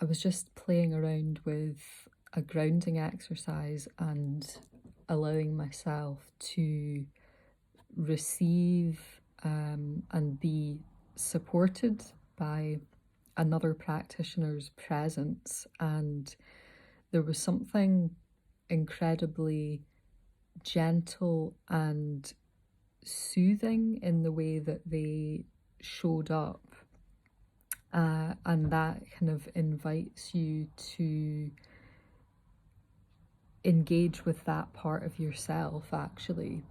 was just playing around with a grounding exercise and allowing myself to receive and be supported by another practitioner's presence. And there was something incredibly gentle and soothing in the way that they showed up. And that kind of invites you to engage with that part of yourself, actually.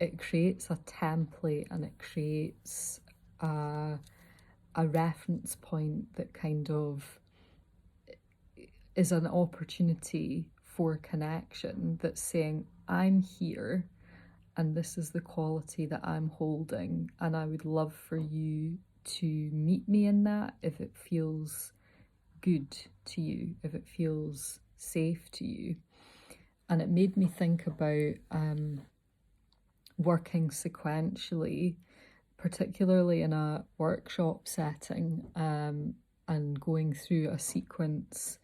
It creates a template and it creates a reference point that kind of is an opportunity for connection, that's saying, I'm here and this is the quality that I'm holding, and I would love for you to meet me in that if it feels good to you, if it feels safe to you. And it made me think about working sequentially, particularly in a workshop setting, and going through a sequence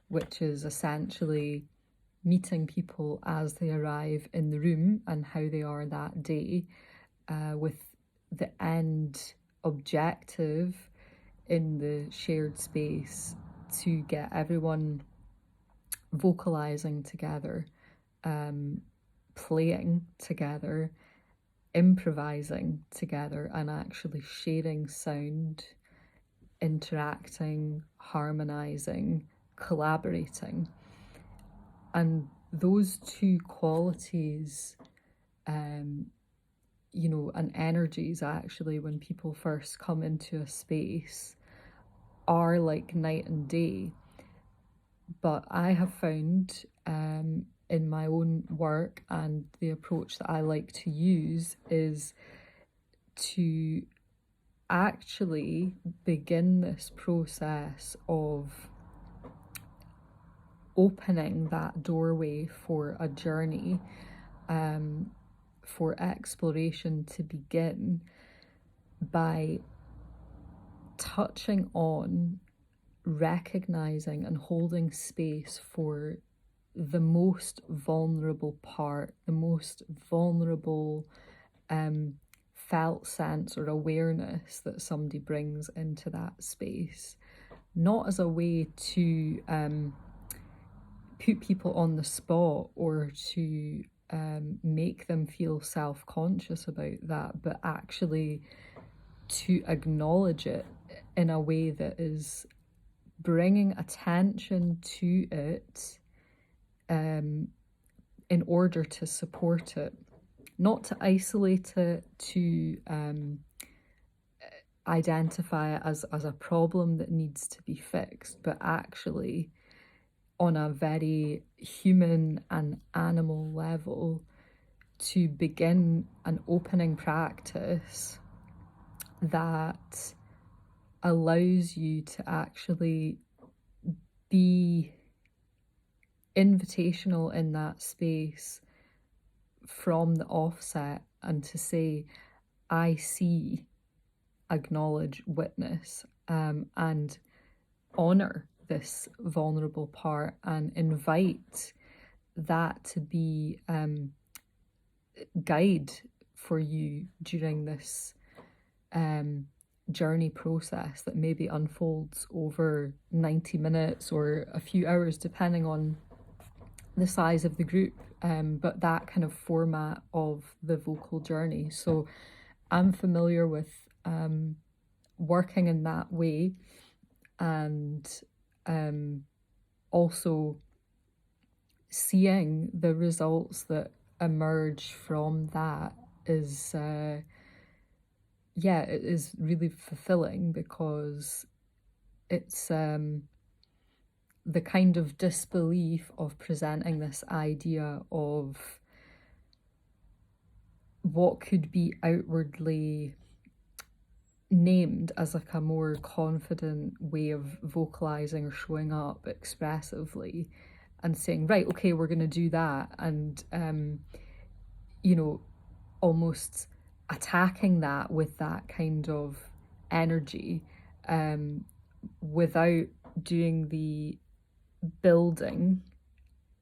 which is essentially meeting people as they arrive in the room and how they are that day, with the end objective in the shared space to get everyone vocalizing together, playing together, improvising together, and actually sharing sound, interacting, harmonizing, collaborating. And those two qualities, and energies, actually, when people first come into a space, are like night and day. But I have found in my own work, and the approach that I like to use, is to actually begin this process of opening that doorway for a journey, for exploration to begin, by touching on, recognizing and holding space for the most vulnerable part, the most vulnerable felt sense or awareness that somebody brings into that space. Not as a way to put people on the spot or to make them feel self-conscious about that, but actually to acknowledge it in a way that is bringing attention to it, in order to support it, not to isolate it, to identify it as a problem that needs to be fixed, but actually on a very human and animal level, to begin an opening practice that allows you to actually be invitational in that space from the offset, and to say, I see, acknowledge, witness, and honor this vulnerable part, and invite that to be guide for you during this journey process that maybe unfolds over 90 minutes or a few hours, depending on the size of the group, but that kind of format of the vocal journey. So I'm familiar with working in that way, and also seeing the results that emerge from that is it is really fulfilling, because it's the kind of disbelief of presenting this idea of what could be outwardly named as like a more confident way of vocalizing or showing up expressively, and saying, right, okay, we're going to do that, and almost attacking that with that kind of energy, without doing the building,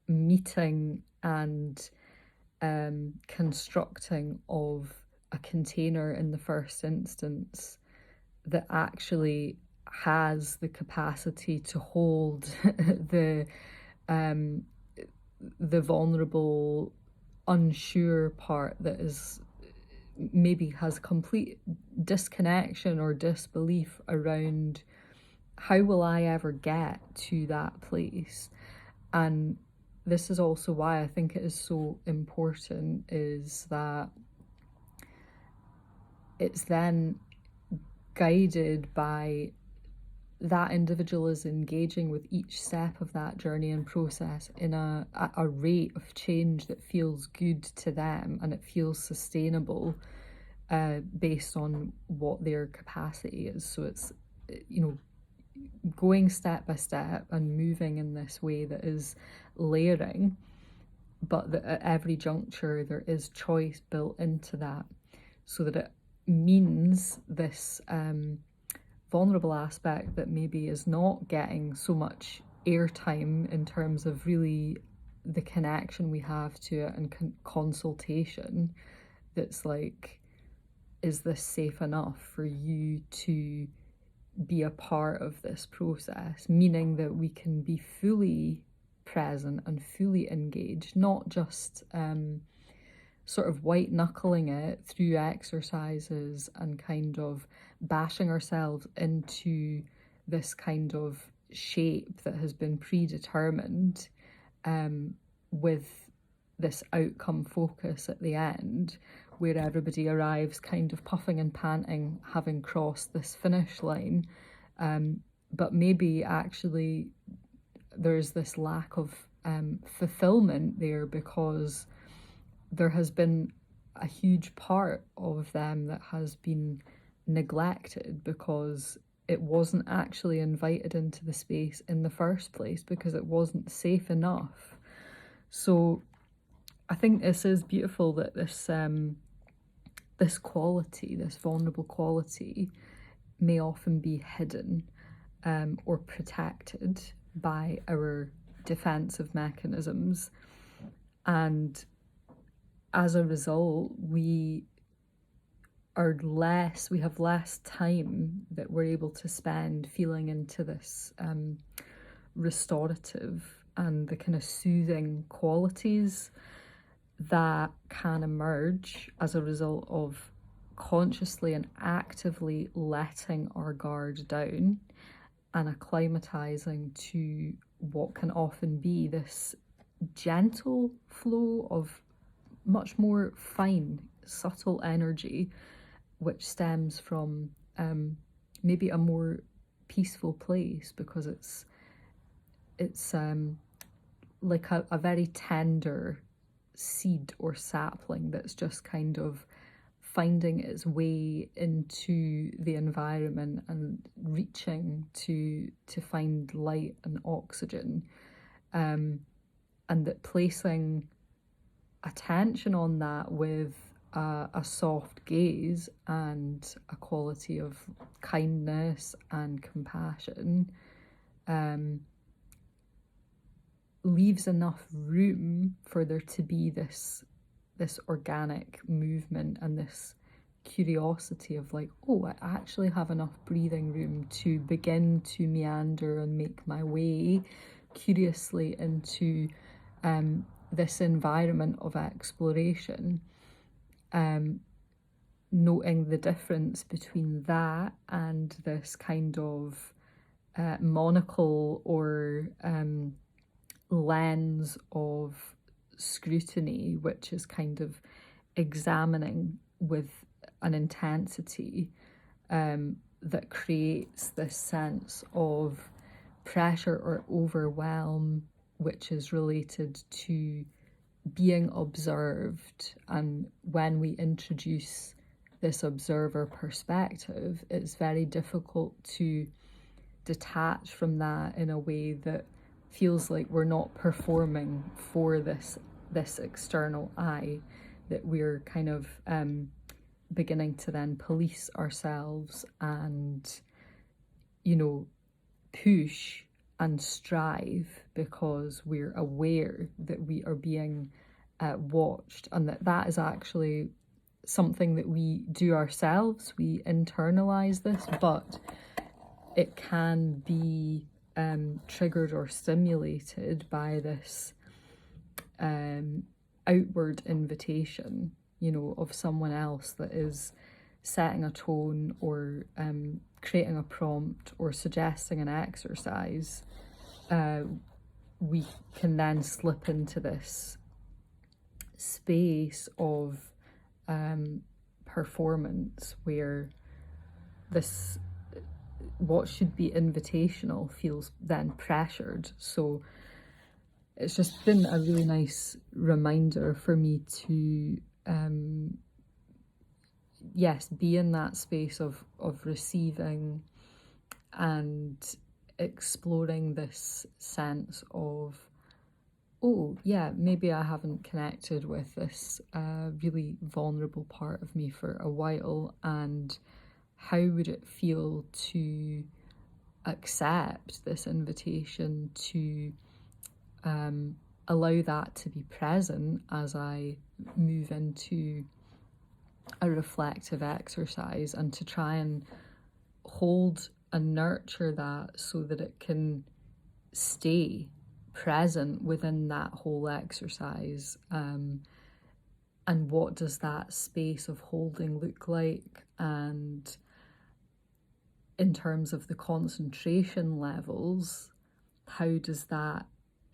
meeting, and constructing of a container in the first instance that actually has the capacity to hold the um, the vulnerable, unsure part that is maybe has complete disconnection or disbelief around how will I ever get to that place. And this is also why I think it is so important, is that it's then guided by that individual is engaging with each step of that journey and process in a rate of change that feels good to them and it feels sustainable, based on what their capacity is. So it's, you know, going step by step and moving in this way that is layering, but that at every juncture there is choice built into that, so that it means this vulnerable aspect that maybe is not getting so much airtime in terms of really the connection we have to it and consultation, that's like, is this safe enough for you to be a part of this process? Meaning that we can be fully present and fully engaged, not just sort of white knuckling it through exercises and kind of bashing ourselves into this kind of shape that has been predetermined, with this outcome focus at the end, where everybody arrives kind of puffing and panting, having crossed this finish line. But maybe actually there's this lack of fulfillment there, because there has been a huge part of them that has been neglected because it wasn't actually invited into the space in the first place, because it wasn't safe enough. So I think this is beautiful, that this quality, this vulnerable quality, may often be hidden or protected by our defensive mechanisms. And as a result, we have less time that we're able to spend feeling into this restorative and the kind of soothing qualities that can emerge as a result of consciously and actively letting our guard down and acclimatizing to what can often be this gentle flow of much more fine, subtle energy, which stems from maybe a more peaceful place, because it's like a very tender seed or sapling that's just kind of finding its way into the environment and reaching to find light and oxygen, and that placing attention on that with a soft gaze and a quality of kindness and compassion leaves enough room for there to be this organic movement and this curiosity of like, oh, I actually have enough breathing room to begin to meander and make my way curiously into this environment of exploration, noting the difference between that and this kind of monocle or lens of scrutiny, which is kind of examining with an intensity that creates this sense of pressure or overwhelm, which is related to being observed. And when we introduce this observer perspective, it's very difficult to detach from that in a way that feels like we're not performing for this external eye, that we're kind of beginning to then police ourselves and, you know, push and strive because we're aware that we are being watched, and that is actually something that we do ourselves. We internalize this, but it can be triggered or stimulated by this outward invitation, of someone else that is setting a tone or creating a prompt or suggesting an exercise. We can then slip into this space of performance where this, what should be invitational, feels then pressured. So it's just been a really nice reminder for me to yes, be in that space of receiving and exploring this sense of, oh yeah, maybe I haven't connected with this really vulnerable part of me for a while, and how would it feel to accept this invitation to allow that to be present as I move into a reflective exercise, and to try and hold and nurture that so that it can stay present within that whole exercise. And what does that space of holding look like? And in terms of the concentration levels, how does that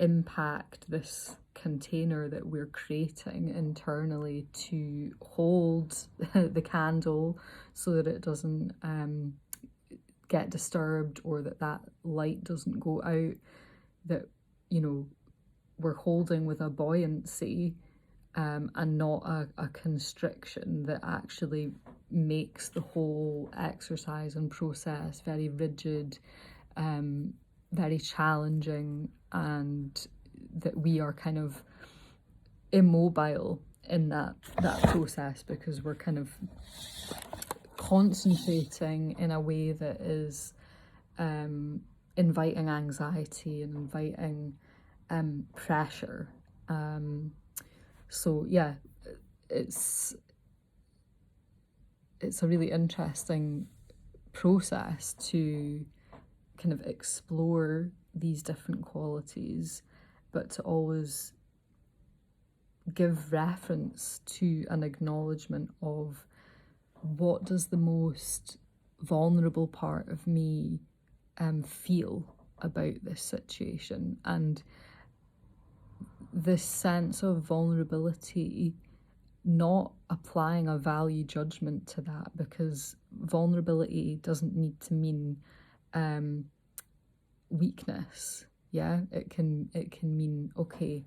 impact this container that we're creating internally to hold the candle so that it doesn't get disturbed, or that light doesn't go out, that we're holding with a buoyancy and not a constriction that actually makes the whole exercise and process very rigid, very challenging, and that we are kind of immobile in that process because we're kind of concentrating in a way that is inviting anxiety and inviting pressure. So yeah, it's a really interesting process to kind of explore these different qualities, but to always give reference to an acknowledgement of what does the most vulnerable part of me feel about this situation. And this sense of vulnerability, not applying a value judgment to that, because vulnerability doesn't need to mean weakness. Yeah, it can mean, okay,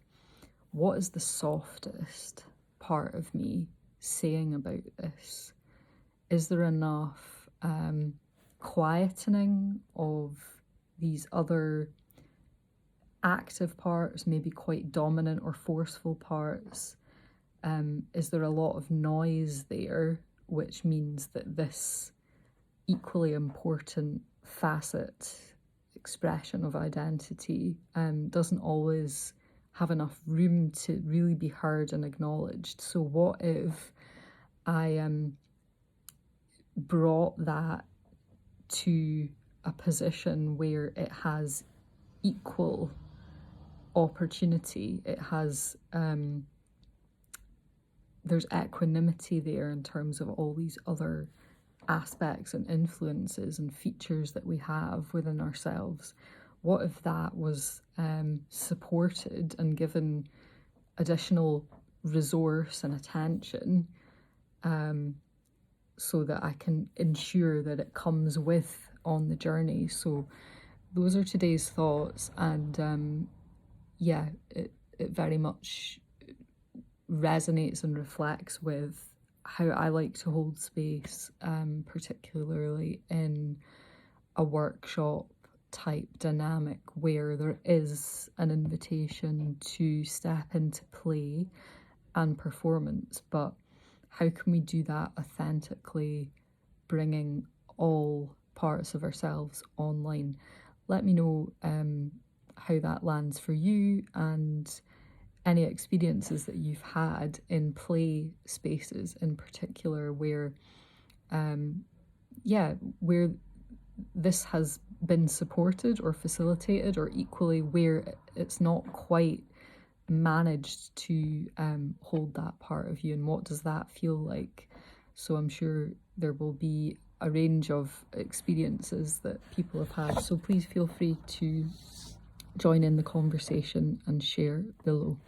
what is the softest part of me saying about this? Is there enough quietening of these other active parts, maybe quite dominant or forceful parts? Is there a lot of noise there, which means that this equally important facet, expression of identity, doesn't always have enough room to really be heard and acknowledged? So what if I brought that to a position where it has equal opportunity, it has there's equanimity there in terms of all these other aspects and influences and features that we have within ourselves? What if that was supported and given additional resource and attention, so that I can ensure that it comes with on the journey? So those are today's thoughts, and yeah, it very much resonates and reflects with how I like to hold space, particularly in a workshop type dynamic where there is an invitation to step into play and performance. But how can we do that authentically, bringing all parts of ourselves online? let me know how that lands for you, and any experiences that you've had in play spaces in particular where where this has been supported or facilitated, or equally where it's not quite managed to hold that part of you, and what does that feel like. So I'm sure there will be a range of experiences that people have had, so please feel free to join in the conversation and share below.